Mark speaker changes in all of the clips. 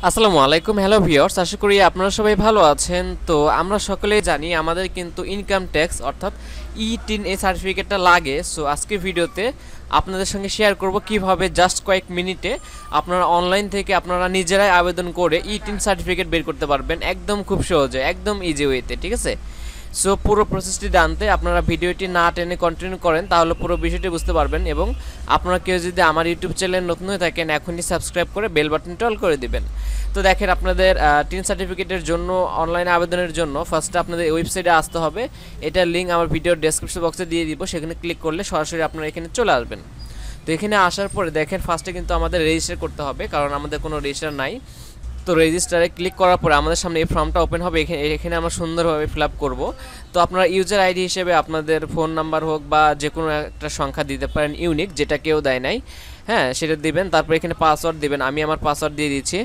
Speaker 1: আসসালামু আলাইকুম। Hello viewers, আশা করি আপনারা সবাই ভালো আছেন। তো আমরা সকলেই জানি আমাদের কিন্তু ইনকাম ট্যাক্স অর্থাৎ ই-10 সার্টিফিকেটটা লাগে। সো আজকের ভিডিওতে আপনাদের সঙ্গে শেয়ার করব কিভাবে জাস্ট কয়েক মিনিটে আপনারা অনলাইন থেকে আপনারা নিজেরাই আবেদন করে ই-10 সার্টিফিকেট বের করতে পারবেন, একদম খুব সহজে, একদম ইজি ওয়েতে। ঠিক আছে, সো পুরো প্রসেসটি জানতে আপনারা ভিডিওটি না টেনে কন্টিনিউ করেন, তাহলে পুরো বিষয়টি বুঝতে পারবেন। এবং আপনারা কেউ যদি আমার ইউটিউব চ্যানেল নতুন হয়ে থাকেন, এখনই সাবস্ক্রাইব করে বেল বাটনটি অল করে দিবেন। তো দেখেন, আপনাদের টিন সার্টিফিকেটের জন্য অনলাইনে আবেদনের জন্য ফার্স্টে আপনাদের ওয়েবসাইটে আসতে হবে। এটার লিঙ্ক আমার ভিডিওর ডেসক্রিপশন বক্সে দিয়ে দিব, সেখানে ক্লিক করলে সরাসরি আপনারা এখানে চলে আসবেন। তো এখানে আসার পরে দেখেন ফার্স্টে কিন্তু আমাদের রেজিস্টার করতে হবে, কারণ আমাদের কোনো রেজিস্টার নাই। তো রেজিস্টারে ক্লিক করার পরে আমাদের সামনে এই ফর্মটা ওপেন হবে। এখানে আমরা সুন্দরভাবে ফিল আপ করবো। তো আপনারা ইউজার আইডি হিসেবে আপনাদের ফোন নাম্বার হোক বা যে কোনো একটা সংখ্যা দিতে পারেন, ইউনিক, যেটা কেউ দেয় নাই, হ্যাঁ সেটা দিবেন। তারপর এখানে পাসওয়ার্ড দিবেন। আমি আমার পাসওয়ার্ড দিয়ে দিচ্ছি।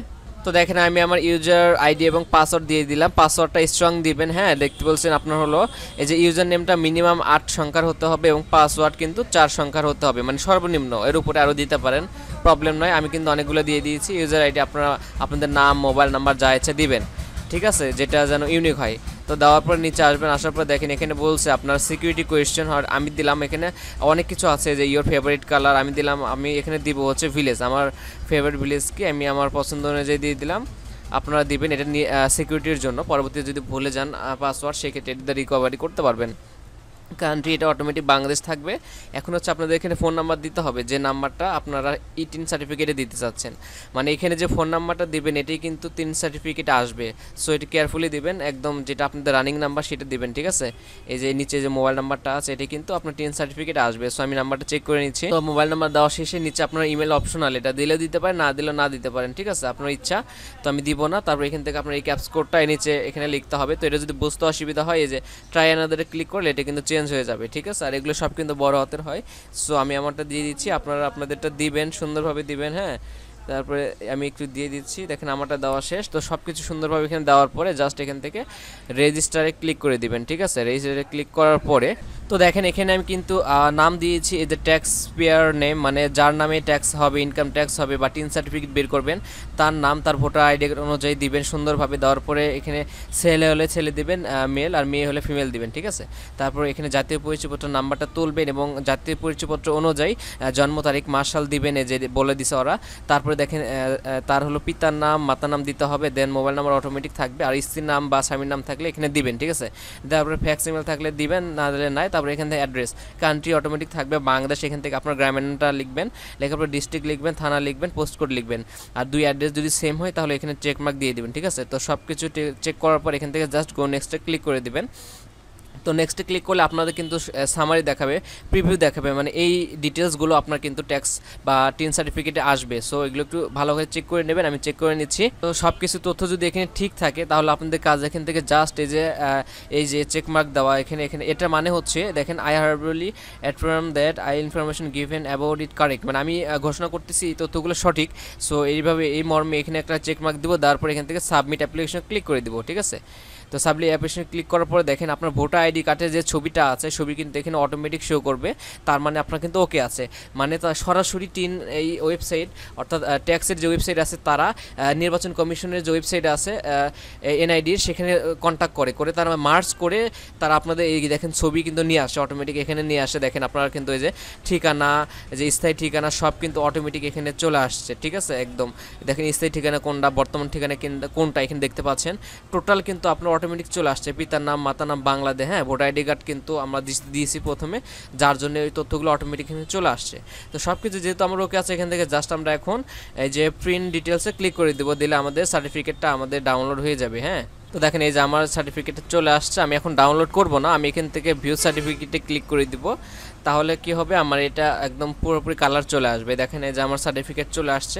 Speaker 1: তো দেখেন আমি আমার ইউজার আইডি এবং পাসওয়ার্ড দিয়ে দিলাম। পাসওয়ার্ডটা স্ট্রং দিবেন। হ্যাঁ, দেখতে বলছেন আপনার হলো এই যে ইউজার নেমটা মিনিমাম 8 সংখ্যার হতে হবে এবং পাসওয়ার্ড কিন্তু 4 সংখ্যার হতে হবে, মানে সর্বনিম্ন। এর উপরে আরও দিতে পারেন, প্রবলেম নয়। আমি কিন্তু অনেকগুলো দিয়ে দিয়েছি। ইউজার আইডি আপনারা আপনাদের নাম, মোবাইল নাম্বার যা ইচ্ছা দিবেন, ঠিক আছে, যেটা যেন ইউনিক হয়। তো দেওয়ার পর নিচে আসবেন। আসার পর দেখেন এখানে বলছে আপনার সিকিউরিটি কোয়েশ্চেন। আমি দিলাম এখানে অনেক কিছু আছে, যে ইয়োর ফেভারিট কালার আমি দিলাম। আমি এখানে দিব হচ্ছে ভিলেজ, আমার ফেভারিট ভিলেজ কি আমি আমার পছন্দ অনুযায়ী দিয়ে দিলাম। আপনারা দিবেন এটা সিকিউরিটির জন্য। পরবর্তীতে যদি ভুলে যান পাসওয়ার্ড, সেক্ষেত্রে এটা রিকভারি করতে পারবেন। কান্ট্রি এটা অটোমেটিক বাংলাদেশ থাকবে। এখন হচ্ছে আপনাদের এখানে ফোন নাম্বার দিতে হবে, যে নাম্বারটা আপনারা ই-10 সার্টিফিকেটে দিতে চাচ্ছেন। মানে এখানে যে ফোন নাম্বারটা দিবেন এটাই কিন্তু 10 সার্টিফিকেটে আসবে। সো এটা কেয়ারফুলি দিবেন, একদম যেটা আপনাদের রানিং নাম্বার সেটা দিবেন, ঠিক আছে। এই যে নিচে যে মোবাইল নাম্বারটা আছে এটা কিন্তু আপনার 10 সার্টিফিকেটে আসবে। সো আমি নাম্বারটা চেক করে নিচ্ছি। তো মোবাইল নাম্বার দেওয়া শেষে নিচে আপনার ইমেল অপশনাল, এটা দিলেও দিতে পারেন, না দিলেও না দিতে পারেন, ঠিক আছে, আপনার ইচ্ছা। তো আমি দিব না। তারপর এখান থেকে আপনার এই ক্যাপস কোডটা নিচে এখানে লিখতে হবে। তো এটা যদি বুঝতে অসুবিধা হয়, এই যে ট্রাই অ্যানাদারে ক্লিক করলে এটা কিন্তু চেঞ্জ হয়ে যাবে, ঠিক আছে। আর এগুলো সব কিন্তু বড় হাতের হয়। সো আমি আমারটা দিয়ে দিচ্ছি, আপনারা আপনাদেরটা দিবেন, সুন্দরভাবে দিবেন। হ্যাঁ, তারপরে আমি একটু দিয়ে দিচ্ছি। দেখেন আমারটা দেওয়া শেষ। তো সব কিছু সুন্দরভাবে এখানে দেওয়ার পরে জাস্ট এখান থেকে রেজিস্টারে ক্লিক করে দিবেন, ঠিক আছে। রেজিস্টারে ক্লিক করার পরে তো দেখেন এখানে আমি কিন্তু নাম দিয়েছি, এই যে ট্যাক্স পেয়ার নেম, মানে যার নামে ট্যাক্স হবে, ইনকাম ট্যাক্স হবে বা টিন সার্টিফিকেট বের করবেন, তার নাম, তার ভোটার আইডি অনুযায়ী দিবেন সুন্দরভাবে। দেওয়ার পরে এখানে ছেলে হলে ছেলে দিবেন মেল, আর মেয়ে হলে ফিমেল দিবেন, ঠিক আছে। তারপর এখানে জাতীয় পরিচয়পত্র নাম্বারটা তুলবেন এবং জাতীয় পরিচয়পত্র অনুযায়ী জন্ম তারিখ, মাস, সাল দিবেন, এই যে বলে দিছে ওরা। তারপরে দেখেন তার হলো পিতার নাম, মাতার নাম দিতে হবে। দেন মোবাইল নাম্বার অটোমেটিক থাকবে, আর স্ত্রীর নাম বা স্বামীর নাম থাকলে এখানে দিবেন, ঠিক আছে। তারপরে ফ্যাক্স ইমেল থাকলে দিবেন, না দিলে নাই। তারপরে এখান থেকে অ্যাড্রেস, কান্ট্রি অটোমেটিক থাকবে বাংলাদেশ। এখান থেকে আপনার গ্রামের নামটা লিখবেন, লেখার পর ডিস্ট্রিক্ট লিখবেন, থানা লিখবেন, পোস্ট কোড লিখবেন। আর দুই অ্যাড্রেস যদি সেম হয় তাহলে এখানে চেক মার্ক দিয়ে দিবেন, ঠিক আছে। তো সব কিছু চেক করার পর এখান থেকে জাস্ট গো নেক্সটে ক্লিক করে দিবেন। তো নেক্সটে ক্লিক করলে আপনাদের কিন্তু সামারি দেখাবে, প্রিভিউ দেখাবে, মানে এই ডিটেলসগুলো আপনার কিন্তু ট্যাক্স বা টিন সার্টিফিকেটে আসবে। সো এগুলো একটু ভালোভাবে চেক করে নেবেন, আমি চেক করে নিচ্ছি। তো সব কিছু তথ্য যদি এখানে ঠিক থাকে তাহলে আপনাদের কাজ এখান থেকে জাস্ট এই যে চেক মার্ক দেওয়া এখানে এটা মানে হচ্ছে দেখেন I hereby affirm that I information given about it correct, মানে আমি ঘোষণা করতেছি এই তথ্যগুলো সঠিক। সো এইভাবে এই মর্মে এখানে একটা চেক মার্ক দিব, তারপর এখান থেকে সাবমিট অ্যাপ্লিকেশন ক্লিক করে দিব, ঠিক আছে। তো সাবমিট অ্যাপ্লিকেশন ক্লিক করার পরে দেখেন আপনার ভোটার আইডি কার্ডের যে ছবিটা আছে, ছবি কিন্তু এখানে অটোমেটিক শো করবে। তার মানে আপনার কিন্তু ওকে আছে, মানে তার সরাসরি টিন এই ওয়েবসাইট অর্থাৎ ট্যাক্সের যে ওয়েবসাইট আছে, তারা নির্বাচন কমিশনের যে ওয়েবসাইট আছে এনআইডির, সেখানে কন্ট্যাক্ট করে তারা মার্চ করে তারা আপনাদের এই দেখেন ছবি কিন্তু নিয়ে আসে, অটোমেটিক এখানে নিয়ে আসে। দেখেন আপনারা কিন্তু এই যে ঠিকানা, যে স্থায়ী ঠিকানা সব কিন্তু অটোমেটিক এখানে চলে আসছে, ঠিক আছে। একদম দেখেন স্থায়ী ঠিকানা কোনটা, বর্তমান ঠিকানা কোনটা এখানে দেখতে পাচ্ছেন। টোটাল কিন্তু আপনার অটোমেটিক চলে আসছে, পিতার নাম, মাতার নাম বাংলাদেশ। হ্যাঁ, ভোটার আইডি কার্ড কিন্তু আমরা দিয়েছি প্রথমে, যার জন্য ওই তথ্যগুলো অটোমেটিক এখানে চলে আসছে। তো সব কিছু যেহেতু আমার ওকে আছে, এখান থেকে জাস্ট আমরা এখন এই যে প্রিন্ট ডিটেলসে ক্লিক করে দেবো, দিলে আমাদের সার্টিফিকেটটা আমাদের ডাউনলোড হয়ে যাবে। হ্যাঁ, তো দেখেন এই যে আমার সার্টিফিকেটে চলে আসছে। আমি এখন ডাউনলোড করব না, আমি এখান থেকে ভিউ সার্টিফিকেটে ক্লিক করে দিব। তাহলে কি হবে, আমার এটা একদম পুরোপুরি কালার চলে আসবে। দেখেন এই যে আমার সার্টিফিকেট চলে আসছে।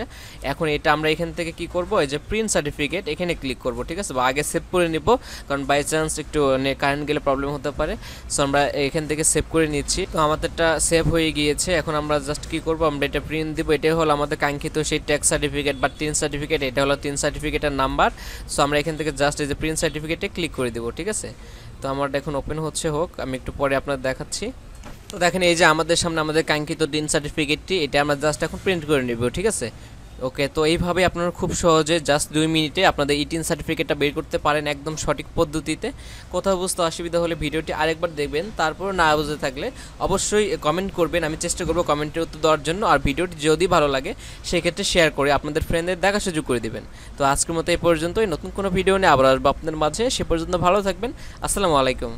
Speaker 1: এখন এটা আমরা এখান থেকে কি করব, এই যে প্রিন্ট সার্টিফিকেট এখানে ক্লিক করব, ঠিক আছে। বা আগে সেভ করে নিব, কারণ বাই চান্স একটু কারেন্ট গেলে প্রবলেম হতে পারে। সো আমরা এখান থেকে সেভ করে নিচ্ছি। তো আমাদেরটা সেভ হয়ে গিয়েছে। এখন আমরা জাস্ট কি করব, আমরা এটা প্রিন্ট দিব। এটাই হলো আমাদের কাঙ্ক্ষিত সেই ট্যাক্স সার্টিফিকেট বা টিন সার্টিফিকেট। এটা হলো টিন সার্টিফিকেটের নাম্বার। সো আমরা এখান থেকে জাস্ট এই যে প্রিন্ট সার্টিফিকেটে ক্লিক করে দেবো, ঠিক আছে। তো আমারটা এখন ওপেন হচ্ছে, হোক, আমি একটু পরে আপনাদের দেখাচ্ছি। তো দেখেন এই যে আমাদের সামনে আমাদের কাঙ্ক্ষিত টিন সার্টিফিকেটটি, এটা আমরা জাস্ট এখন প্রিন্ট করে নেব, ঠিক আছে। ওকে, তো এইভাবে আপনারা খুব সহজে জাস্ট 2 মিনিটে আপনাদের ইটিন সার্টিফিকেটটা বের করতে পারেন একদম সঠিক পদ্ধতিতে। কোথাও বুঝতে অসুবিধা হলে ভিডিওটি আরেকবার দেখবেন, তারপর না বুঝে থাকলে অবশ্যই কমেন্ট করবেন, আমি চেষ্টা করব কমেন্টের উত্তর দেওয়ার জন্য। আর ভিডিওটি যদি ভালো লাগে সেক্ষেত্রে শেয়ার করে আপনাদের ফ্রেন্ডদের দেখার সুযোগ করে দিবেন। তো আজকের মতো এই পর্যন্তই, নতুন কোনো ভিডিও নিয়ে আবার আসবো আপনাদের মাঝে। সে পর্যন্ত ভালো থাকবেন। আসসালামু আলাইকুম।